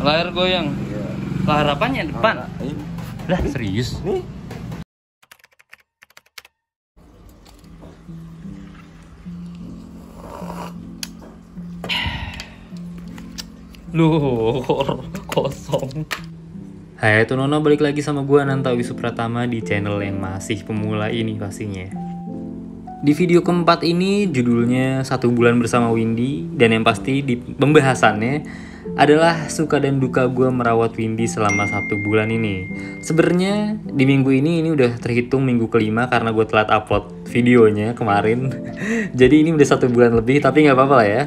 Layar goyang. Iya. Layar apanya depan? Ini. Lah serius? Nih. Loh, kosong. Hai, itu Nono, balik lagi sama gua Nanta Wisupratama di channel yang masih pemula ini pastinya. Di video keempat ini judulnya 1 bulan bersama Windy, dan yang pasti di pembahasannya adalah suka dan duka gue merawat Windy selama 1 bulan ini. Sebenarnya di minggu ini udah terhitung minggu kelima karena gue telat upload videonya kemarin. Jadi ini udah 1 bulan lebih, tapi nggak apa-apa lah ya.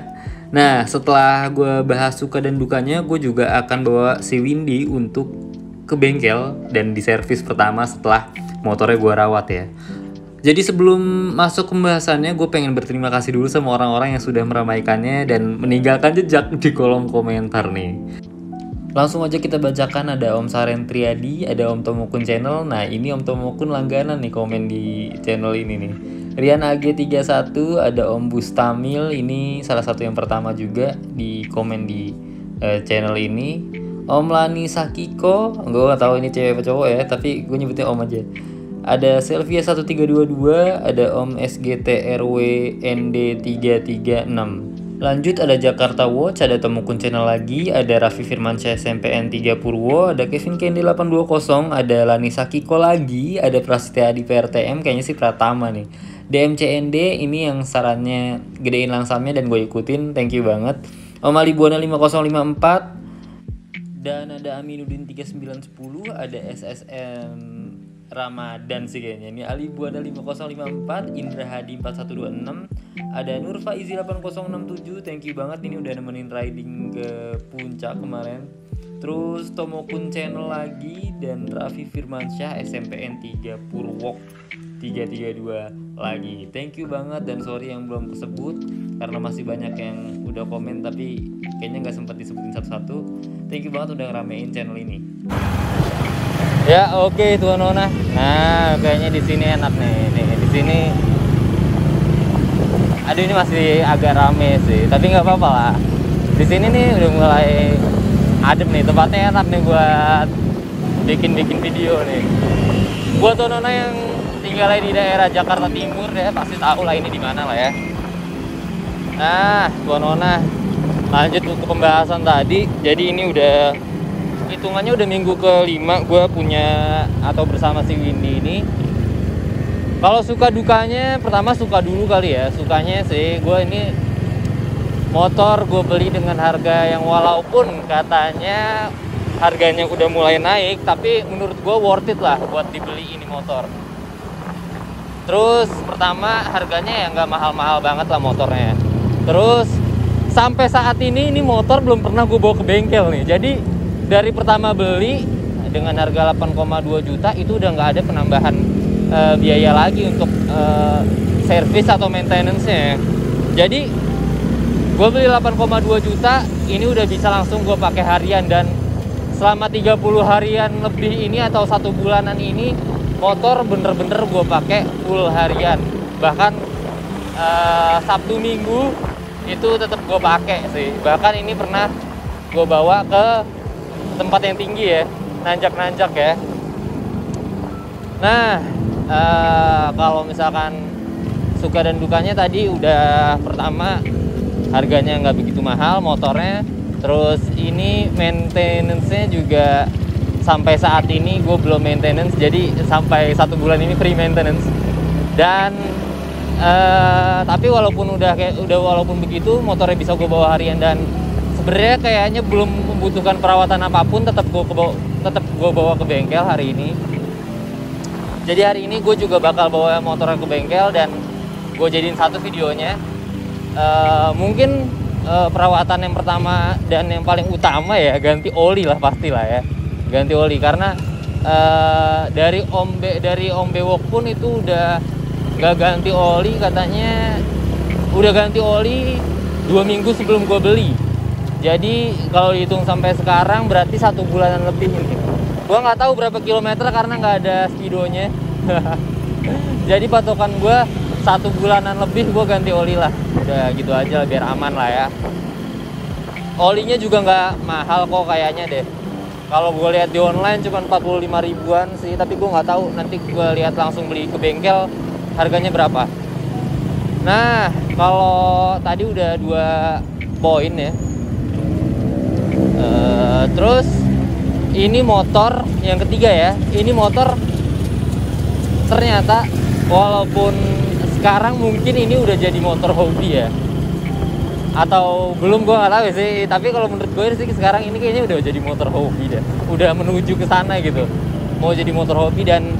Nah, setelah gue bahas suka dan dukanya, gue juga akan bawa si Windy untuk ke bengkel dan diservis pertama setelah motornya gue rawat ya. Jadi sebelum masuk pembahasannya, gue pengen berterima kasih dulu sama orang-orang yang sudah meramaikannya dan meninggalkan jejak di kolom komentar nih. Langsung aja kita bacakan, ada Om Saren Triadi, ada Om Tomokun Channel. Nah ini Om Tomokun langganan nih komen di channel ini nih. Rian AG31, ada Om Bustamil, ini salah satu yang pertama juga di komen di channel ini. Om Lani Sakiko, gue gak tahu ini cewek apa cowok ya, tapi gue nyebutnya Om aja. Ada Selvia 1322, ada Om SGTRW ND336. Lanjut ada Jakarta Watch, ada Tomokun Channel lagi, ada Raffi Firmansyah SMPN 3 Purwo, ada Kevin Candy 820, ada Lani Sakiko lagi, ada Prasetya Adi PRTM, kayaknya sih Pratama nih. DMCND ini yang sarannya gedein langsamnya dan gue ikutin, thank you banget. Om Ali Buana 5054, dan ada Aminuddin 3910, ada SSM Ramadan sih kayaknya. Ini Ali Buana 5054, Indra Hadi 4126, ada Nur Faizi 8067, thank you banget ini udah nemenin riding ke puncak kemarin. Terus Tomokun Channel lagi, dan Raffi Firmansyah SMPN 3 Purwok 332 lagi. Thank you banget, dan sorry yang belum kesebut karena masih banyak yang udah komen tapi kayaknya nggak sempat disebutin satu-satu. Thank you banget udah ngeramein channel ini. Ya oke, Tuan Nona. Nah kayaknya di sini enak nih. Di sini, aduh ini masih agak rame sih, tapi nggak apa-apa lah. Di sini nih udah mulai adem nih, tempatnya enak nih buat bikin video nih. Buat Tuan Nona yang tinggalnya di daerah Jakarta Timur ya pasti tahu lah ini di mana lah ya. Nah, Tuan Nona, lanjut ke pembahasan tadi. Jadi ini udah hitungannya udah minggu ke-5 gue punya atau bersama si Windy ini. Kalau suka dukanya, pertama suka dulu kali ya. Sukanya sih gue ini motor gue beli dengan harga yang walaupun katanya harganya udah mulai naik, tapi menurut gue worth it lah buat dibeli ini motor. Terus pertama harganya ya nggak mahal-mahal banget lah motornya. Terus sampai saat ini motor belum pernah gue bawa ke bengkel nih. Jadi dari pertama beli dengan harga 8,2 juta itu udah nggak ada penambahan biaya lagi untuk servis atau maintenance-nya. Jadi gue beli 8,2 juta, ini udah bisa langsung gue pakai harian, dan selama 30 harian lebih ini atau 1 bulanan ini motor bener-bener gue pakai full harian. Bahkan Sabtu Minggu itu tetap gue pakai sih. Bahkan ini pernah gue bawa ke tempat yang tinggi ya, nanjak-nanjak ya. Nah, kalau misalkan suka dan dukanya tadi udah, pertama harganya nggak begitu mahal motornya. Terus ini maintenance-nya juga sampai saat ini gue belum maintenance, jadi sampai 1 bulan ini free maintenance. Dan tapi walaupun walaupun begitu motornya bisa gue bawa harian, dan sebenarnya kayaknya belum membutuhkan perawatan apapun, tetap gue bawa ke bengkel hari ini. Jadi hari ini gue juga bakal bawa motornya ke bengkel dan gue jadiin satu videonya. Mungkin perawatan yang pertama dan yang paling utama ya ganti oli lah, pastilah ya, ganti oli. Karena dari Om Bewok pun itu udah nggak ganti oli, katanya udah ganti oli 2 minggu sebelum gue beli. Jadi kalau dihitung sampai sekarang berarti 1 bulanan lebih ini. Gue nggak tahu berapa kilometer karena nggak ada speedonya. Jadi patokan gue 1 bulanan lebih gue ganti oli lah. Udah gitu aja biar aman lah ya. Olinya juga nggak mahal kok kayaknya deh. Kalau gue lihat di online cuma 45 ribuan sih, tapi gue nggak tahu, nanti gue lihat langsung beli ke bengkel harganya berapa. Nah, kalau tadi udah 2 poin ya. Terus ini motor yang ketiga ya. Ini motor ternyata walaupun sekarang mungkin ini udah jadi motor hobi ya, atau belum, gue nggak tahu sih, tapi kalau menurut gue sih sekarang ini kayaknya udah jadi motor hobi deh, udah menuju ke sana gitu, mau jadi motor hobi. Dan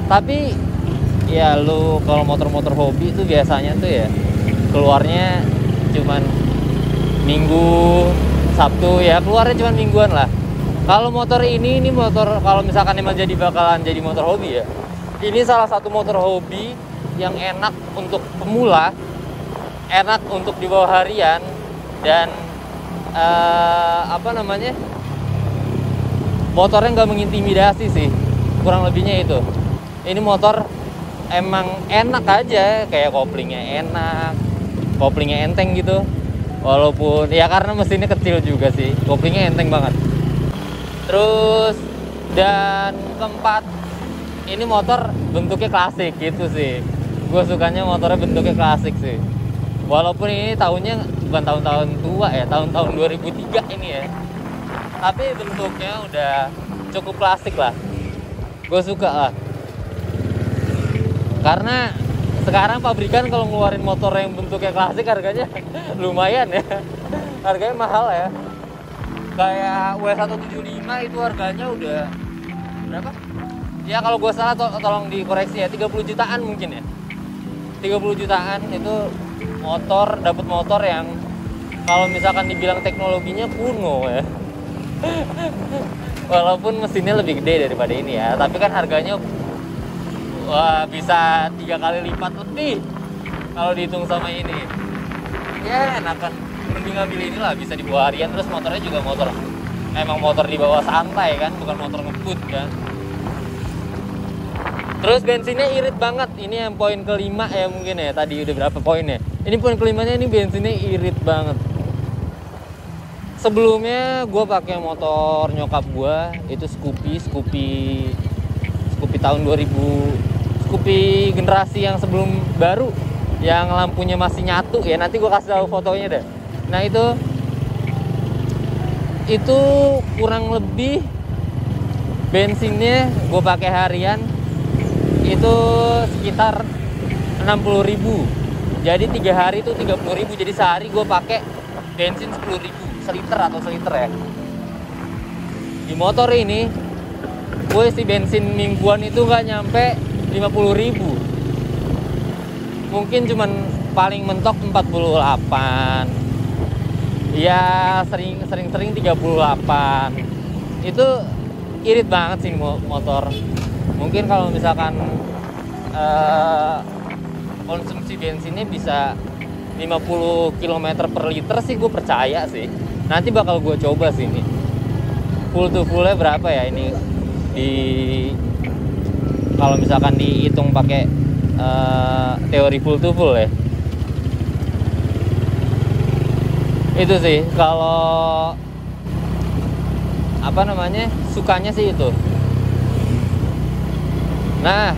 tapi ya lu kalau motor-motor hobi itu biasanya tuh ya keluarnya cuman Minggu, Sabtu ya, keluarnya cuman mingguan lah. Kalau motor ini motor, kalau misalkan emang bakalan jadi motor hobi ya, ini salah satu motor hobi yang enak untuk pemula, enak untuk dibawa harian, dan motornya nggak mengintimidasi sih, kurang lebihnya itu. Ini motor emang enak aja, kayak koplingnya enak, koplingnya enteng gitu, walaupun ya karena mesinnya kecil juga sih, koplingnya enteng banget. Terus dan keempat, ini motor bentuknya klasik gitu sih, gue sukanya motornya bentuknya klasik sih. Walaupun ini tahunnya bukan tahun-tahun tua ya, tahun-tahun 2003 ini ya, tapi bentuknya udah cukup klasik lah. Gue suka lah, karena sekarang pabrikan kalau ngeluarin motor yang bentuknya klasik harganya lumayan ya, harganya mahal ya. Kayak W175 itu harganya udah berapa? Ya kalau gue salah tolong dikoreksi ya, 30 jutaan mungkin ya. 30 jutaan itu motor, dapat motor yang kalau misalkan dibilang teknologinya kuno ya. Walaupun mesinnya lebih gede daripada ini ya, tapi kan harganya wah, bisa 3 kali lipat lebih kalau dihitung sama ini. Ya enakan, mending ngambil inilah, bisa dibawa harian. Terus motornya juga motor, emang motor dibawa santai kan, bukan motor ngebut kan. Terus bensinnya irit banget. Ini yang poin kelima ya mungkin ya. Tadi udah berapa poinnya? Ini poin kelimanya, ini bensinnya irit banget. Sebelumnya gue pakai motor nyokap gue, itu Scoopy tahun 2000, Scoopy generasi yang sebelum baru, yang lampunya masih nyatu ya. Nanti gue kasih tahu fotonya deh. Nah itu kurang lebih bensinnya gue pakai harian itu sekitar 60.000. Jadi 3 hari itu 30.000. Jadi sehari gue pakai bensin 10.000 seliter atau seliter ya. Di motor ini gue isi bensin mingguan itu nggak nyampe 50.000. Mungkin cuman paling mentok 48. Ya sering 38. Itu irit banget sih motor. Mungkin kalau misalkan konsumsi bensinnya bisa 50 km per liter sih gue percaya sih. Nanti bakal gue coba sih ini. Full to fullnya berapa ya ini? Kalau misalkan dihitung pakai teori full to full ya. Itu sih kalau sukanya sih itu. Nah,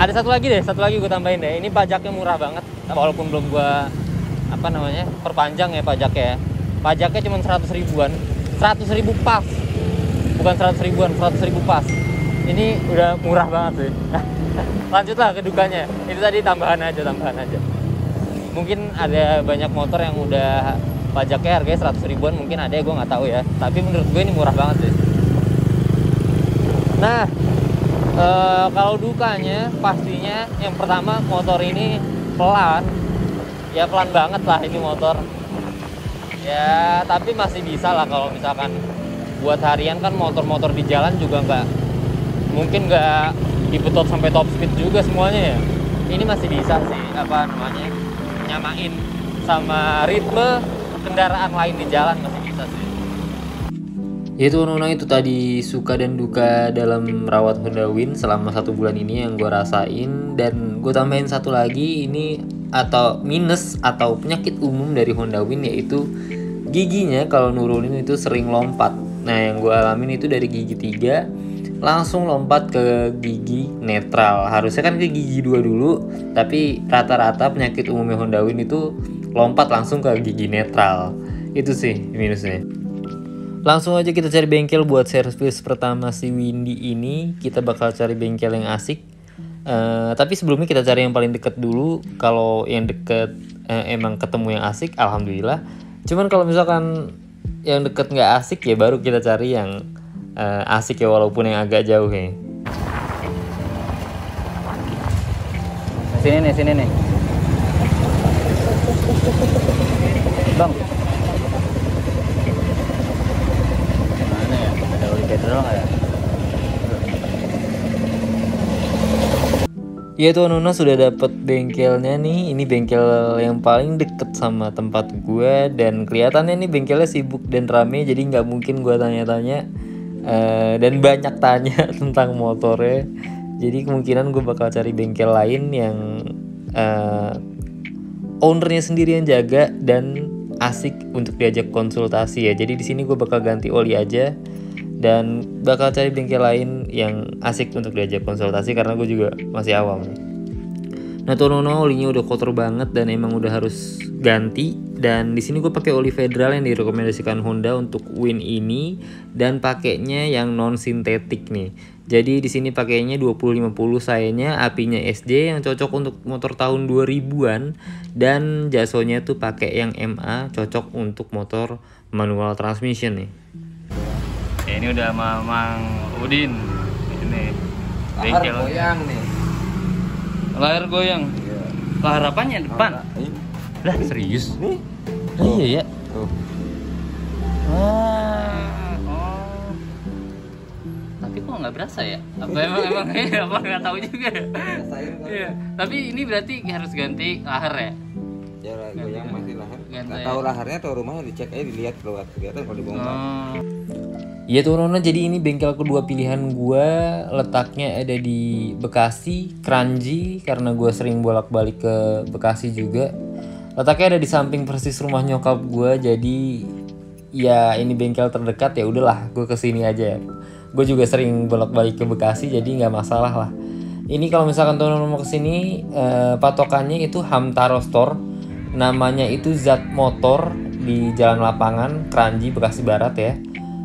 ada satu lagi gue tambahin deh. Ini pajaknya murah banget, walaupun belum gue perpanjang ya pajaknya. Pajaknya cuma 100 ribuan, 100 ribu pas, bukan 100 ribuan, 100 ribu pas. Ini udah murah banget sih. Lanjutlah ke dukanya. Itu tadi tambahan aja. Mungkin ada banyak motor yang udah pajaknya harganya 100 ribuan, mungkin ada ya, gue nggak tahu ya. Tapi menurut gue ini murah banget sih. Nah, kalau dukanya pastinya yang pertama, motor ini pelan. Ya pelan banget lah ini motor. Ya tapi masih bisa lah kalau misalkan buat harian kan. Motor-motor di jalan juga mungkin nggak dibetot sampai top speed juga semuanya ya. Ini masih bisa sih nyamain sama ritme kendaraan lain di jalan, masih bisa sih. Ya itu itu tadi suka dan duka dalam merawat Honda Win selama 1 bulan ini yang gue rasain. Dan gue tambahin satu lagi, ini atau minus atau penyakit umum dari Honda Win, yaitu Giginya kalau nurunin itu sering lompat. Nah yang gue alamin itu dari gigi 3 langsung lompat ke gigi netral. Harusnya kan ke gigi 2 dulu, tapi rata-rata penyakit umumnya Honda Win itu lompat langsung ke gigi netral. Itu sih minusnya. Langsung aja kita cari bengkel buat servis pertama si Windy ini. Kita bakal cari bengkel yang asik. Tapi sebelumnya kita cari yang paling deket dulu. Kalau yang deket emang ketemu yang asik, alhamdulillah. Cuman kalau misalkan yang deket nggak asik ya baru kita cari yang asik ya, walaupun yang agak jauh ya. Sini nih. Bang. Mana ya? Ada oli petrol nggak ya? Ya tuh Nona sudah dapet bengkelnya nih. Ini bengkel yang paling deket sama tempat gue, dan kelihatannya nih bengkelnya sibuk dan rame, jadi nggak mungkin gue tanya-tanya dan banyak tanya tentang motornya. Jadi kemungkinan gue bakal cari bengkel lain yang ownernya sendiri yang jaga dan asik untuk diajak konsultasi ya. Jadi di sini gue bakal ganti oli aja dan bakal cari bengkel lain yang asik untuk diajak konsultasi karena gue juga masih awam. Nah Tonono olinya udah kotor banget dan emang udah harus ganti. Dan di sini gue pakai oli federal yang direkomendasikan Honda untuk Win ini, dan pakainya yang non sintetik nih. Jadi di sini pakainya 2050 sayanya, apinya SJ yang cocok untuk motor tahun 2000-an, dan jasonya tuh pakai yang MA cocok untuk motor manual transmission nih. Ya, ini udah Mang Udin. Ini bengkel. Lahar goyang nih. Lahar goyang. Iya. Lahar apanya depan? Lah serius? Iya ya. Tuh. Oh. Tapi kok nggak berasa ya? Apa emang apa nggak tahu juga ya? Iya. Tapi ini berarti harus ganti lahar ya? Ya goyang masih lahar. Ganti. Nggak tahu laharnya atau rumahnya dicek aja, dilihat keluar kelihatan kalau dibongkar. Ya tuh Nona, jadi ini bengkel kedua pilihan gue. Letaknya ada di Bekasi, Kranji, karena gue sering bolak-balik ke Bekasi juga. Letaknya ada di samping persis rumah nyokap gue, jadi ya ini bengkel terdekat, ya udahlah gue kesini aja. Gue juga sering bolak-balik ke Bekasi, jadi nggak masalah lah. Ini kalau misalkan tuh Nona mau kesini, patokannya itu Hamtaro Store, namanya itu Zat Motor di Jalan Lapangan, Kranji, Bekasi Barat ya.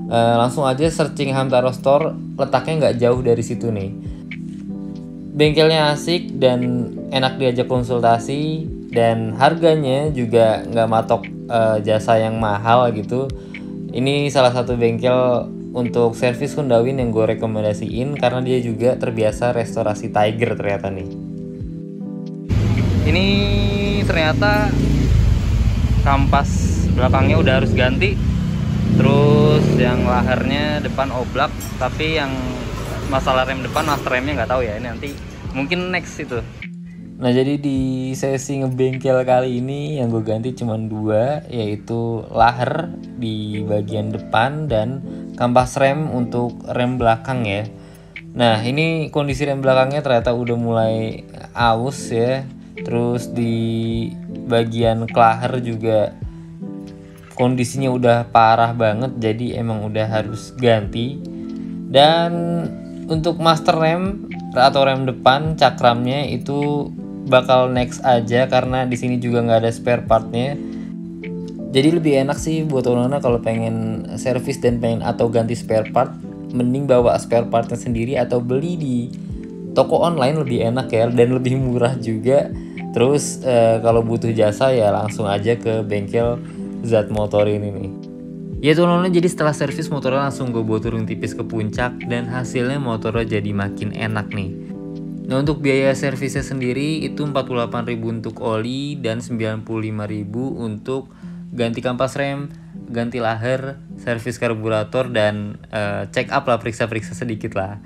Langsung aja searching Hamtaro Store, letaknya nggak jauh dari situ nih. Bengkelnya asik dan enak diajak konsultasi, dan harganya juga nggak matok jasa yang mahal gitu. Ini salah satu bengkel untuk servis Honda Win yang gue rekomendasiin karena dia juga terbiasa restorasi Tiger ternyata nih. Ini ternyata kampas belakangnya udah harus ganti. Terus yang laharnya depan oblak, tapi yang masalah rem depan, master remnya nggak tahu ya. Ini nanti mungkin next itu. Nah jadi di sesi ngebengkel kali ini yang gue ganti cuma 2, yaitu lahar di bagian depan dan kampas rem untuk rem belakang ya. Nah ini kondisi rem belakangnya ternyata udah mulai aus ya. Terus di bagian klaher juga kondisinya udah parah banget, jadi emang udah harus ganti. Dan untuk master rem atau rem depan cakramnya itu bakal next aja karena di sini juga nggak ada spare partnya. Jadi lebih enak sih buat Nona kalau pengen servis dan pengen atau ganti spare part, mending bawa spare partnya sendiri atau beli di toko online, lebih enak ya dan lebih murah juga. Terus kalau butuh jasa ya langsung aja ke bengkel Zat Motor ini nih. Ya tuh Nona, jadi setelah servis motornya langsung gue bawa turun tipis ke puncak dan hasilnya motornya jadi makin enak nih. Nah untuk biaya servisnya sendiri itu 48.000 untuk oli dan 95.000 untuk ganti kampas rem, ganti lahar, servis karburator dan check up lah, periksa-periksa sedikit lah.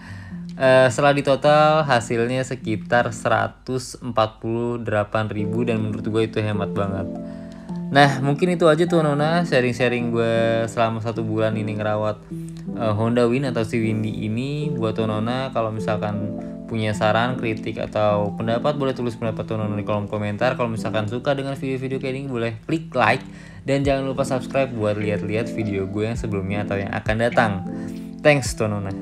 Setelah di total hasilnya sekitar 148.000 dan menurut gue itu hemat banget. Nah mungkin itu aja tuh Nona, sharing-sharing gue selama 1 bulan ini ngerawat Honda Win atau si Windy ini. Buat Nona kalau misalkan punya saran, kritik atau pendapat boleh tulis pendapat Nona di kolom komentar. Kalau misalkan suka dengan video-video kayak ini boleh klik like Dan jangan lupa subscribe buat lihat-lihat video gue yang sebelumnya atau yang akan datang. Thanks Tonona.